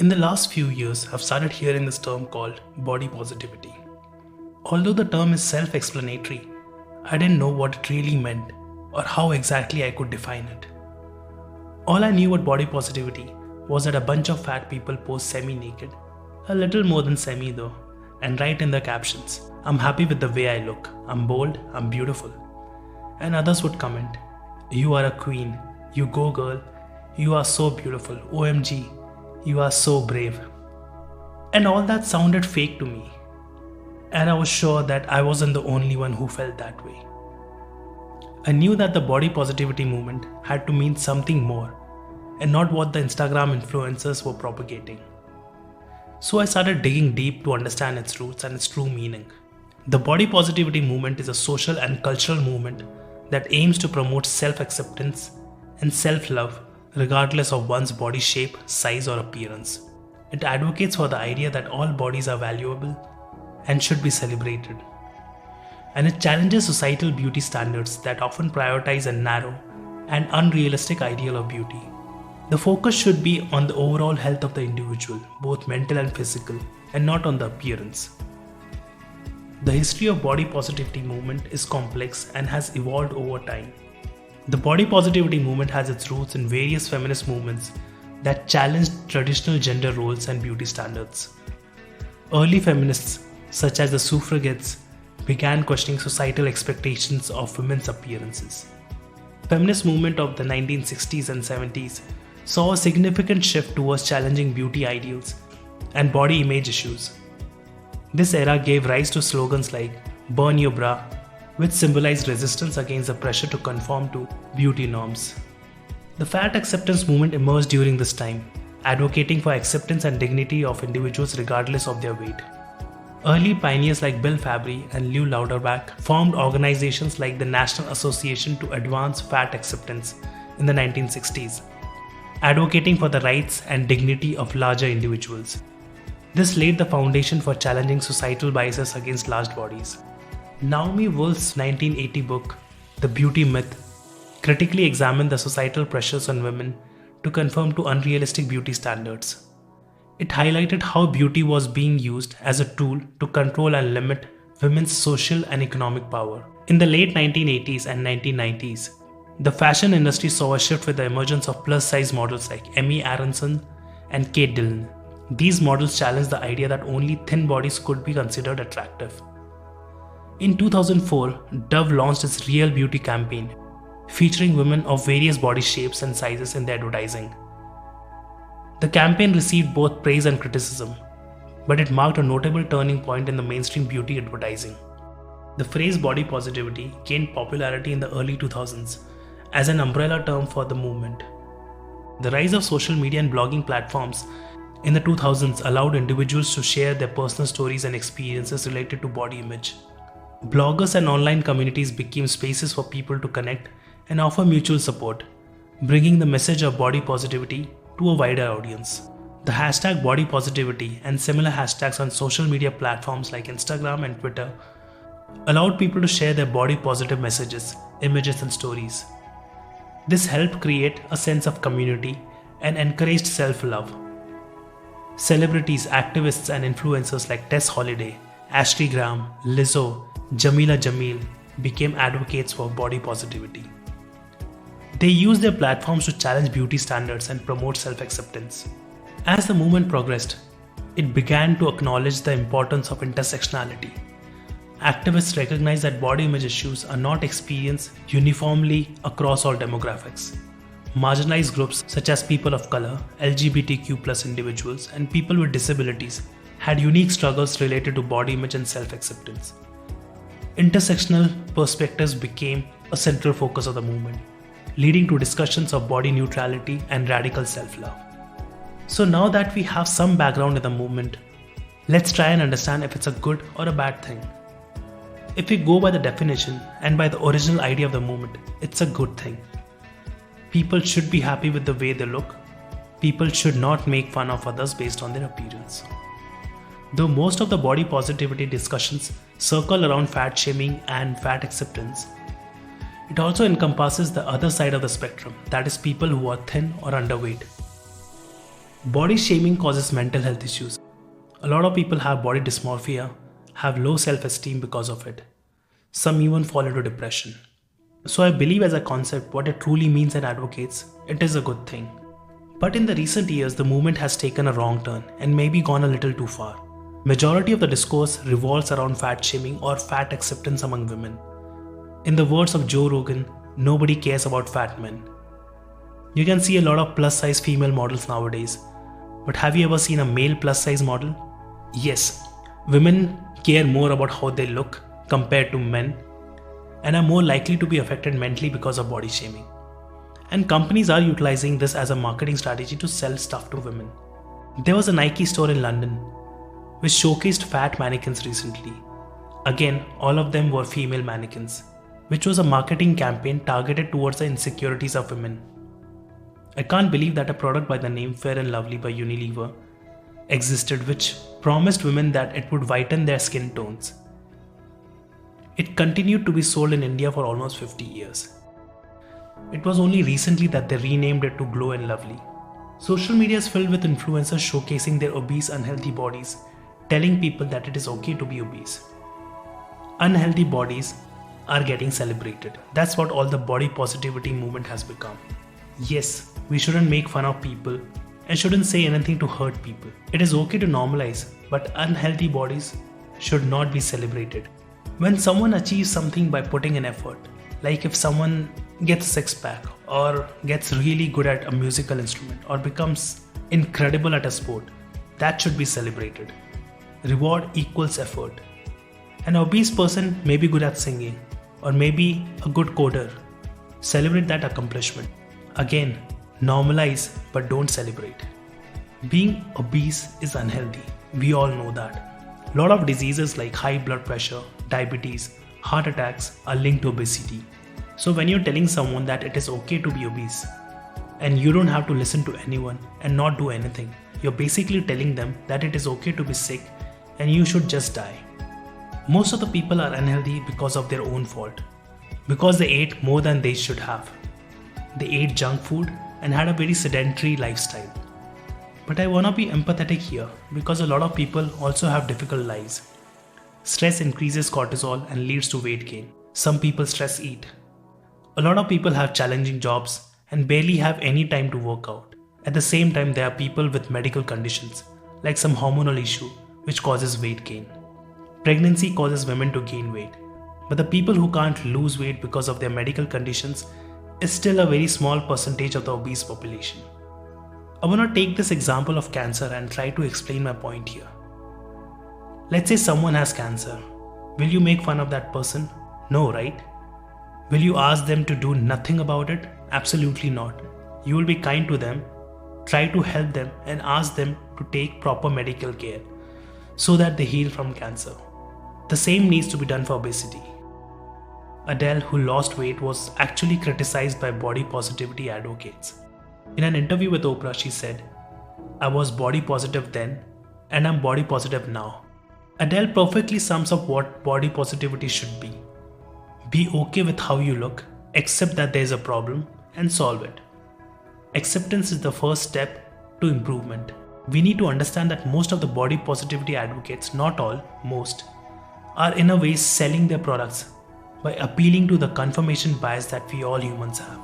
In the last few years, I've started hearing this term called body positivity. Although the term is self-explanatory, I didn't know what it really meant or how exactly I could define it. All I knew about body positivity was that a bunch of fat people pose semi-naked, a little more than semi though, and write in their captions, "I'm happy with the way I look, I'm bold, I'm beautiful." And others would comment, "You are a queen, you go girl, you are so beautiful, OMG, you are so brave." And all that sounded fake to me. And I was sure that I wasn't the only one who felt that way. I knew that the body positivity movement had to mean something more and not what the Instagram influencers were propagating. So I started digging deep to understand its roots and its true meaning. The body positivity movement is a social and cultural movement that aims to promote self-acceptance and self-love regardless of one's body shape, size or appearance. It advocates for the idea that all bodies are valuable and should be celebrated. And it challenges societal beauty standards that often prioritize a narrow and unrealistic ideal of beauty. The focus should be on the overall health of the individual, both mental and physical, and not on the appearance. The history of body positivity movement is complex and has evolved over time. The body positivity movement has its roots in various feminist movements that challenged traditional gender roles and beauty standards. Early feminists, such as the suffragettes, began questioning societal expectations of women's appearances. Feminist movement of the 1960s and 70s saw a significant shift towards challenging beauty ideals and body image issues. This era gave rise to slogans like "Burn Your Bra," which symbolized resistance against the pressure to conform to beauty norms. The fat acceptance movement emerged during this time, advocating for acceptance and dignity of individuals regardless of their weight. Early pioneers like Bill Fabry and Lew Louderback formed organizations like the National Association to Advance Fat Acceptance in the 1960s, advocating for the rights and dignity of larger individuals. This laid the foundation for challenging societal biases against large bodies. Naomi Wolf's 1980 book, The Beauty Myth, critically examined the societal pressures on women to conform to unrealistic beauty standards. It highlighted how beauty was being used as a tool to control and limit women's social and economic power. In the late 1980s and 1990s, the fashion industry saw a shift with the emergence of plus-size models like Emmy Aronson and Kate Dillon. These models challenged the idea that only thin bodies could be considered attractive. In 2004, Dove launched its Real Beauty campaign, featuring women of various body shapes and sizes in their advertising. The campaign received both praise and criticism, but it marked a notable turning point in the mainstream beauty advertising. The phrase body positivity gained popularity in the early 2000s as an umbrella term for the movement. The rise of social media and blogging platforms in the 2000s allowed individuals to share their personal stories and experiences related to body image. Bloggers and online communities became spaces for people to connect and offer mutual support, bringing the message of body positivity to a wider audience. The hashtag body positivity and similar hashtags on social media platforms like Instagram and Twitter allowed people to share their body positive messages, images, and stories. This helped create a sense of community and encouraged self-love. Celebrities, activists, and influencers like Tess Holliday, Ashley Graham, Lizzo, Jamila Jamil became advocates for body positivity. They used their platforms to challenge beauty standards and promote self-acceptance. As the movement progressed, it began to acknowledge the importance of intersectionality. Activists recognized that body image issues are not experienced uniformly across all demographics. Marginalized groups such as people of color, LGBTQ+ individuals, and people with disabilities had unique struggles related to body image and self-acceptance. Intersectional perspectives became a central focus of the movement, leading to discussions of body neutrality and radical self-love. So now that we have some background in the movement, let's try and understand if it's a good or a bad thing. If we go by the definition and by the original idea of the movement, it's a good thing. People should be happy with the way they look. People should not make fun of others based on their appearance. Though most of the body positivity discussions circle around fat shaming and fat acceptance, it also encompasses the other side of the spectrum, that is people who are thin or underweight. Body shaming causes mental health issues. A lot of people have body dysmorphia, have low self-esteem because of it. Some even fall into depression. So I believe as a concept, what it truly means and advocates, it is a good thing. But in the recent years, the movement has taken a wrong turn and maybe gone a little too far. Majority of the discourse revolves around fat shaming or fat acceptance among women. In the words of Joe Rogan, nobody cares about fat men. You can see a lot of plus size female models nowadays. But have you ever seen a male plus size model? Yes, women care more about how they look compared to men and are more likely to be affected mentally because of body shaming. And companies are utilizing this as a marketing strategy to sell stuff to women. There was a Nike store in London which showcased fat mannequins recently. Again, all of them were female mannequins, which was a marketing campaign targeted towards the insecurities of women. I can't believe that a product by the name Fair and Lovely by Unilever existed which promised women that it would whiten their skin tones. It continued to be sold in India for almost 50 years. It was only recently that they renamed it to Glow and Lovely. Social media is filled with influencers showcasing their obese, unhealthy bodies, telling people that it is okay to be obese. Unhealthy bodies are getting celebrated. That's what all the body positivity movement has become. Yes, we shouldn't make fun of people and shouldn't say anything to hurt people. It is okay to normalize, but unhealthy bodies should not be celebrated. When someone achieves something by putting an effort, like if someone gets a six-pack or gets really good at a musical instrument or becomes incredible at a sport, that should be celebrated. Reward equals effort. An obese person may be good at singing or maybe a good coder. Celebrate that accomplishment. Again, normalize but don't celebrate. Being obese is unhealthy. We all know that. A lot of diseases like high blood pressure, diabetes, heart attacks are linked to obesity. So when you're telling someone that it is okay to be obese and you don't have to listen to anyone and not do anything, you're basically telling them that it is okay to be sick and you should just die. Most of the people are unhealthy because of their own fault, because they ate more than they should have. They ate junk food and had a very sedentary lifestyle. But I want to be empathetic here because a lot of people also have difficult lives. Stress increases cortisol and leads to weight gain. Some people stress eat. A lot of people have challenging jobs and barely have any time to work out. At the same time, there are people with medical conditions like some hormonal issue which causes weight gain. Pregnancy causes women to gain weight, but the people who can't lose weight because of their medical conditions is still a very small percentage of the obese population. I want to take this example of cancer and try to explain my point here. Let's say someone has cancer. Will you make fun of that person? No, right? Will you ask them to do nothing about it? Absolutely not. You will be kind to them, try to help them and ask them to take proper medical care so that they heal from cancer. The same needs to be done for obesity. Adele, who lost weight, was actually criticized by body positivity advocates. In an interview with Oprah, she said, "I was body positive then and I'm body positive now." Adele perfectly sums up what body positivity should be. Be okay with how you look, accept that there is a problem and solve it. Acceptance is the first step to improvement. We need to understand that most of the body positivity advocates, not all, most, are in a way selling their products by appealing to the confirmation bias that we all humans have.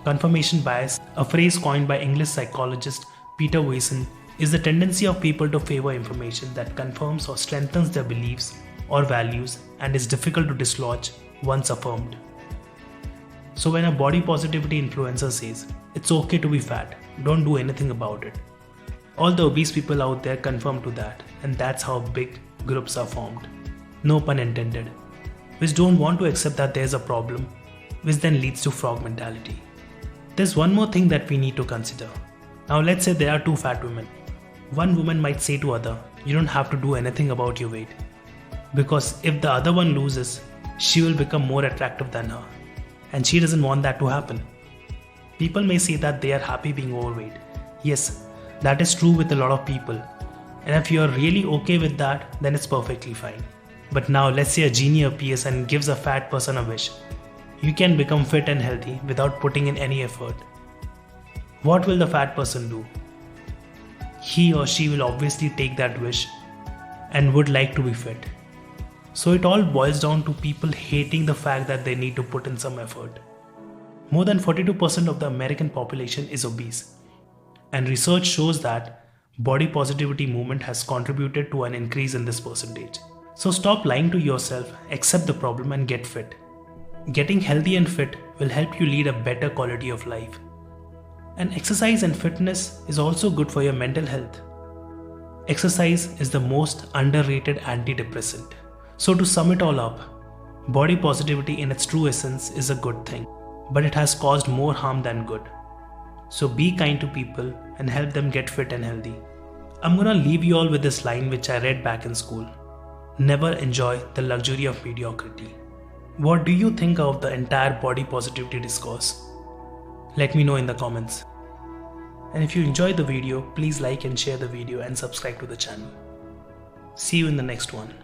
Confirmation bias, a phrase coined by English psychologist Peter Wason, is the tendency of people to favor information that confirms or strengthens their beliefs or values and is difficult to dislodge once affirmed. So when a body positivity influencer says, "It's okay to be fat, don't do anything about it," all the obese people out there confirm to that, and that's how big groups are formed. No pun intended. Which don't want to accept that there's a problem, which then leads to frog mentality. There's one more thing that we need to consider. Now let's say there are two fat women. One woman might say to other, "You don't have to do anything about your weight," because if the other one loses, she will become more attractive than her, and she doesn't want that to happen. People may say that they are happy being overweight. Yes, that is true with a lot of people, and if you are really okay with that, then it's perfectly fine. But now let's say a genie appears and gives a fat person a wish. You can become fit and healthy without putting in any effort. What will the fat person do? he or she will obviously take that wish and would like to be fit. So it all boils down to people hating the fact that they need to put in some effort. More than 42% of the American population is obese, and research shows that body positivity movement has contributed to an increase in this percentage. So stop lying to yourself, accept the problem and get fit. Getting healthy and fit will help you lead a better quality of life. And exercise and fitness is also good for your mental health. Exercise is the most underrated antidepressant. So to sum it all up, body positivity in its true essence is a good thing, but it has caused more harm than good. So be kind to people and help them get fit and healthy. I'm gonna leave you all with this line which I read back in school. Never enjoy the luxury of mediocrity. What do you think of the entire body positivity discourse? Let me know in the comments. And if you enjoyed the video, please like and share the video and subscribe to the channel. See you in the next one.